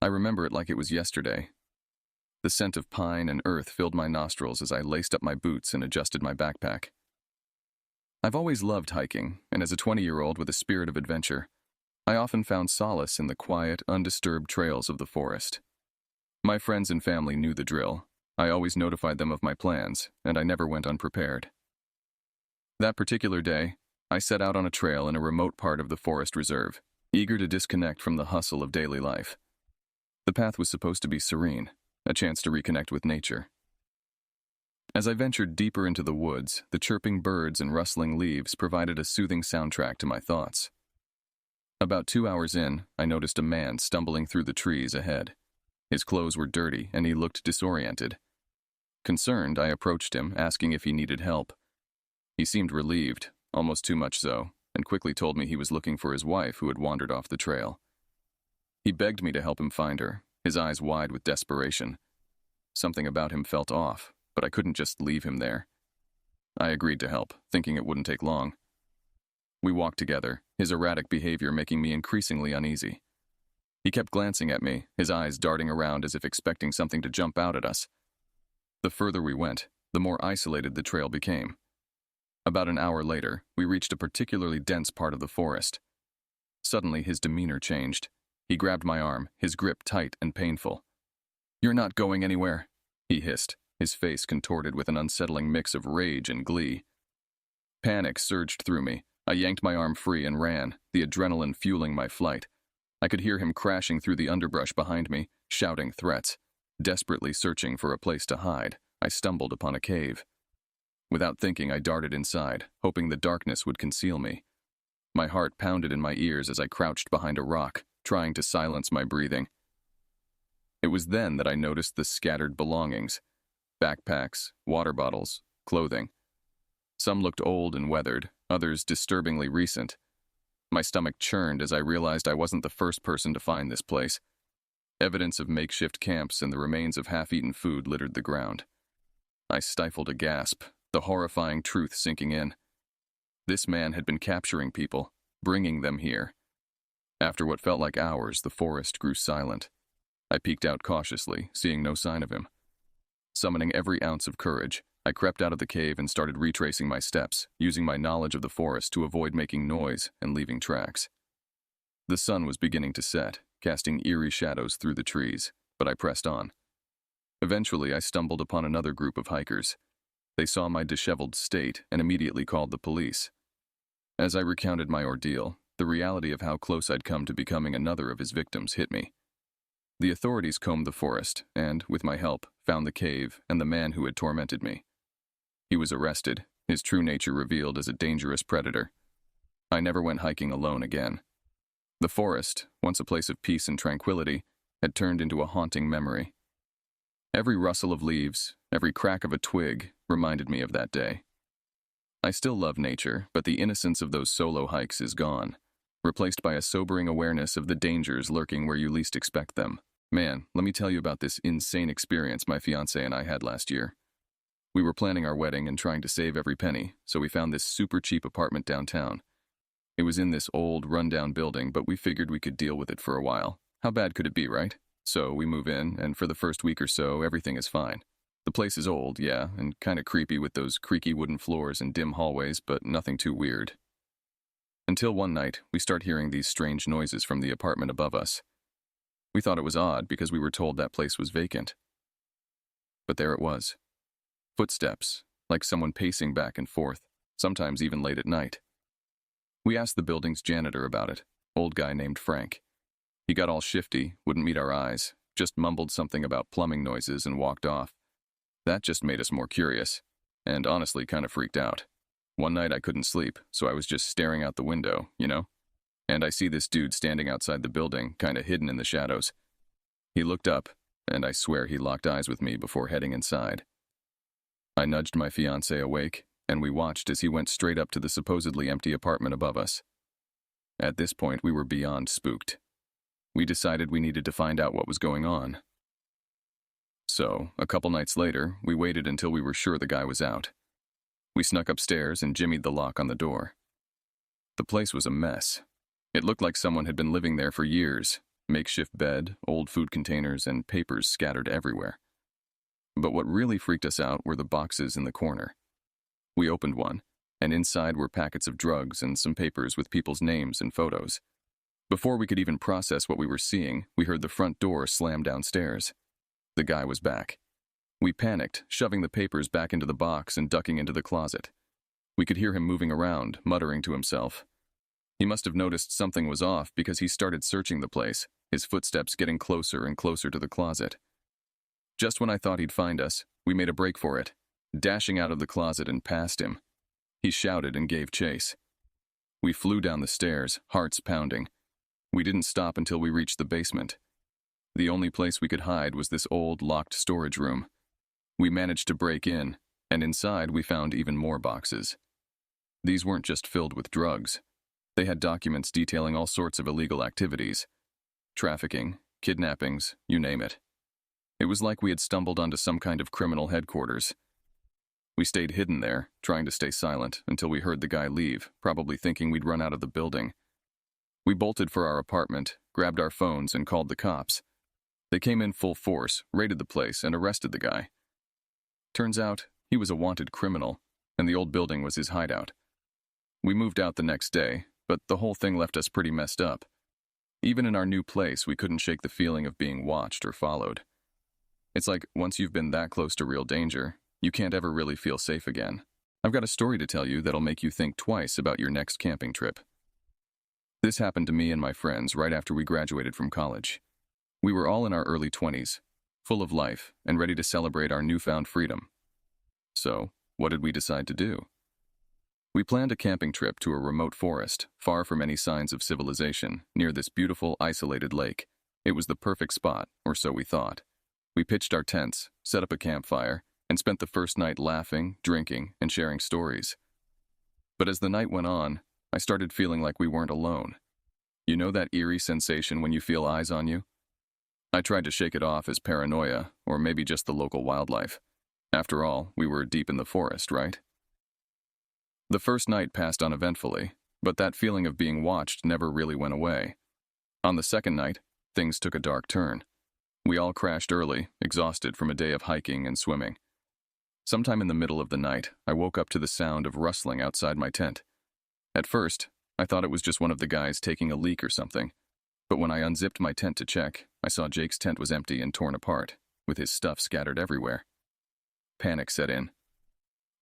I remember it like it was yesterday. The scent of pine and earth filled my nostrils as I laced up my boots and adjusted my backpack. I've always loved hiking, and as a 20-year-old with a spirit of adventure, I often found solace in the quiet, undisturbed trails of the forest. My friends and family knew the drill. I always notified them of my plans, and I never went unprepared. That particular day, I set out on a trail in a remote part of the forest reserve, eager to disconnect from the hustle of daily life. The path was supposed to be serene, a chance to reconnect with nature. As I ventured deeper into the woods, the chirping birds and rustling leaves provided a soothing soundtrack to my thoughts. About 2 hours in, I noticed a man stumbling through the trees ahead. His clothes were dirty, and he looked disoriented. Concerned, I approached him, asking if he needed help. He seemed relieved, almost too much so, and quickly told me he was looking for his wife who had wandered off the trail. He begged me to help him find her, his eyes wide with desperation. Something about him felt off, but I couldn't just leave him there. I agreed to help, thinking it wouldn't take long. We walked together, his erratic behavior making me increasingly uneasy. He kept glancing at me, his eyes darting around as if expecting something to jump out at us. The further we went, the more isolated the trail became. About an hour later, we reached a particularly dense part of the forest. Suddenly, his demeanor changed. He grabbed my arm, his grip tight and painful. "You're not going anywhere," he hissed, his face contorted with an unsettling mix of rage and glee. Panic surged through me. I yanked my arm free and ran, the adrenaline fueling my flight. I could hear him crashing through the underbrush behind me, shouting threats. Desperately searching for a place to hide, I stumbled upon a cave. Without thinking, I darted inside, hoping the darkness would conceal me. My heart pounded in my ears as I crouched behind a rock, trying to silence my breathing. It was then that I noticed the scattered belongings: backpacks, water bottles, clothing. Some looked old and weathered, others disturbingly recent. My stomach churned as I realized I wasn't the first person to find this place. Evidence of makeshift camps and the remains of half-eaten food littered the ground. I stifled a gasp, the horrifying truth sinking in. This man had been capturing people, bringing them here. After what felt like hours, the forest grew silent. I peeked out cautiously, seeing no sign of him. Summoning every ounce of courage, I crept out of the cave and started retracing my steps, using my knowledge of the forest to avoid making noise and leaving tracks. The sun was beginning to set, casting eerie shadows through the trees, but I pressed on. Eventually, I stumbled upon another group of hikers. They saw my disheveled state and immediately called the police. As I recounted my ordeal, the reality of how close I'd come to becoming another of his victims hit me. The authorities combed the forest and, with my help, found the cave and the man who had tormented me. He was arrested, his true nature revealed as a dangerous predator. I never went hiking alone again. The forest, once a place of peace and tranquility, had turned into a haunting memory. Every rustle of leaves, every crack of a twig, reminded me of that day. I still love nature, but the innocence of those solo hikes is gone, replaced by a sobering awareness of the dangers lurking where you least expect them. Man, let me tell you about this insane experience my fiancé and I had last year. We were planning our wedding and trying to save every penny, so we found this super cheap apartment downtown. It was in this old, rundown building, but we figured we could deal with it for a while. How bad could it be, right? So we move in, and for the first week or so, everything is fine. The place is old, yeah, and kinda creepy with those creaky wooden floors and dim hallways, but nothing too weird. Until one night, we start hearing these strange noises from the apartment above us. We thought it was odd because we were told that place was vacant. But there it was. Footsteps, like someone pacing back and forth, sometimes even late at night. We asked the building's janitor about it, old guy named Frank. He got all shifty, wouldn't meet our eyes, just mumbled something about plumbing noises and walked off. That just made us more curious, and honestly kind of freaked out. One night I couldn't sleep, so I was just staring out the window, you know? And I see this dude standing outside the building, kinda hidden in the shadows. He looked up, and I swear he locked eyes with me before heading inside. I nudged my fiancé awake, and we watched as he went straight up to the supposedly empty apartment above us. At this point, we were beyond spooked. We decided we needed to find out what was going on. So, a couple nights later, we waited until we were sure the guy was out. We snuck upstairs and jimmied the lock on the door. The place was a mess. It looked like someone had been living there for years. makeshift bed, old food containers, and papers scattered everywhere. But what really freaked us out were the boxes in the corner. We opened one, and inside were packets of drugs and some papers with people's names and photos. Before we could even process what we were seeing, we heard the front door slam downstairs. The guy was back. We panicked, shoving the papers back into the box and ducking into the closet. We could hear him moving around, muttering to himself. He must have noticed something was off because he started searching the place, his footsteps getting closer and closer to the closet. Just when I thought he'd find us, we made a break for it, dashing out of the closet and past him. He shouted and gave chase. We flew down the stairs, hearts pounding. We didn't stop until we reached the basement. The only place we could hide was this old, locked storage room. We managed to break in, and inside we found even more boxes. These weren't just filled with drugs. They had documents detailing all sorts of illegal activities. Trafficking, kidnappings, you name it. It was like we had stumbled onto some kind of criminal headquarters. We stayed hidden there, trying to stay silent, until we heard the guy leave, probably thinking we'd run out of the building. We bolted for our apartment, grabbed our phones, and called the cops. They came in full force, raided the place, and arrested the guy. Turns out, he was a wanted criminal, and the old building was his hideout. We moved out the next day, but the whole thing left us pretty messed up. Even in our new place, we couldn't shake the feeling of being watched or followed. It's like once you've been that close to real danger, you can't ever really feel safe again. I've got a story to tell you that'll make you think twice about your next camping trip. This happened to me and my friends right after we graduated from college. We were all in our early 20s, full of life and ready to celebrate our newfound freedom. So, what did we decide to do? We planned a camping trip to a remote forest, far from any signs of civilization, near this beautiful, isolated lake. It was the perfect spot, or so we thought. We pitched our tents, set up a campfire, and spent the first night laughing, drinking, and sharing stories. But as the night went on, I started feeling like we weren't alone. You know that eerie sensation when you feel eyes on you? I tried to shake it off as paranoia, or maybe just the local wildlife. After all, we were deep in the forest, right? The first night passed uneventfully, but that feeling of being watched never really went away. On the second night, things took a dark turn. We all crashed early, exhausted from a day of hiking and swimming. Sometime in the middle of the night, I woke up to the sound of rustling outside my tent. At first, I thought it was just one of the guys taking a leak or something. But when I unzipped my tent to check, I saw Jake's tent was empty and torn apart, with his stuff scattered everywhere. Panic set in.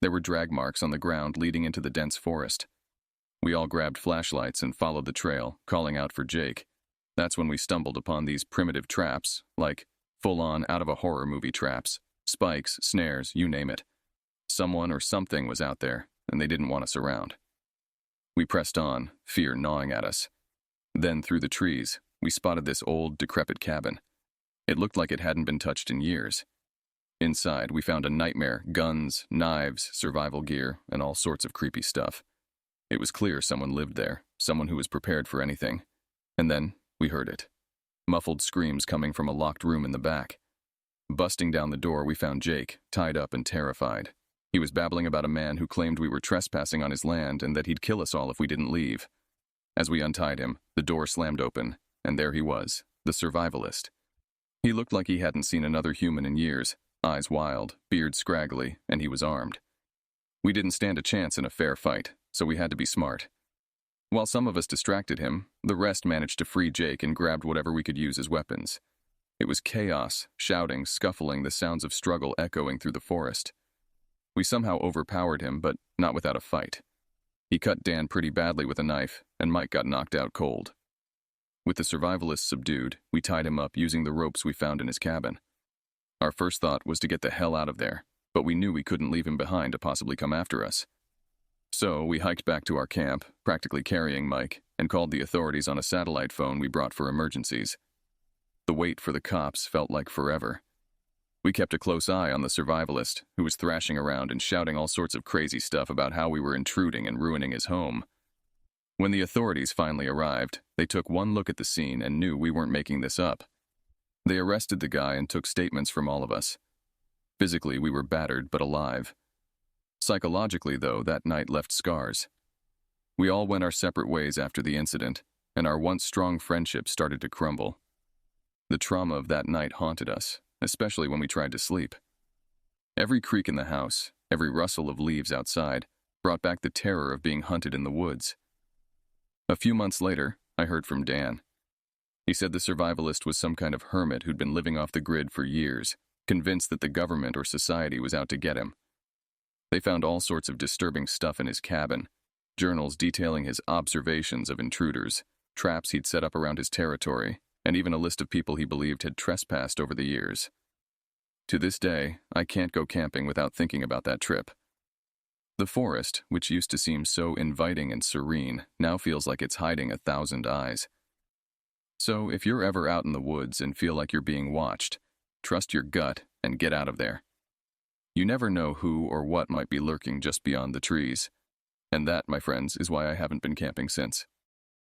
There were drag marks on the ground leading into the dense forest. We all grabbed flashlights and followed the trail, calling out for Jake. That's when we stumbled upon these primitive traps, like full-on out-of-a-horror movie traps, spikes, snares, you name it. Someone or something was out there, and they didn't want us around. We pressed on, fear gnawing at us. Then, through the trees, we spotted this old, decrepit cabin. It looked like it hadn't been touched in years. Inside, we found a nightmare, guns, knives, survival gear, and all sorts of creepy stuff. It was clear someone lived there, someone who was prepared for anything. And then, we heard it. Muffled screams coming from a locked room in the back. Busting down the door, we found Jake, tied up and terrified. He was babbling about a man who claimed we were trespassing on his land and that he'd kill us all if we didn't leave. As we untied him, the door slammed open, and there he was, the survivalist. He looked like he hadn't seen another human in years, eyes wild, beard scraggly, and he was armed. We didn't stand a chance in a fair fight, so we had to be smart. While some of us distracted him, the rest managed to free Jake and grabbed whatever we could use as weapons. It was chaos, shouting, scuffling, the sounds of struggle echoing through the forest. We somehow overpowered him, but not without a fight. He cut Dan pretty badly with a knife, and Mike got knocked out cold. With the survivalist subdued, we tied him up using the ropes we found in his cabin. Our first thought was to get the hell out of there, but we knew we couldn't leave him behind to possibly come after us. So we hiked back to our camp, practically carrying Mike, and called the authorities on a satellite phone we brought for emergencies. The wait for the cops felt like forever. We kept a close eye on the survivalist, who was thrashing around and shouting all sorts of crazy stuff about how we were intruding and ruining his home. When the authorities finally arrived, they took one look at the scene and knew we weren't making this up. They arrested the guy and took statements from all of us. Physically, we were battered but alive. Psychologically, though, that night left scars. We all went our separate ways after the incident, and our once strong friendship started to crumble. The trauma of that night haunted us, especially when we tried to sleep. Every creak in the house, every rustle of leaves outside, brought back the terror of being hunted in the woods. A few months later, I heard from Dan. He said the survivalist was some kind of hermit who'd been living off the grid for years, convinced that the government or society was out to get him. They found all sorts of disturbing stuff in his cabin, journals detailing his observations of intruders, traps he'd set up around his territory, and even a list of people he believed had trespassed over the years. To this day, I can't go camping without thinking about that trip. The forest, which used to seem so inviting and serene, now feels like it's hiding 1,000 eyes. So if you're ever out in the woods and feel like you're being watched, trust your gut and get out of there. You never know who or what might be lurking just beyond the trees. And that, my friends, is why I haven't been camping since.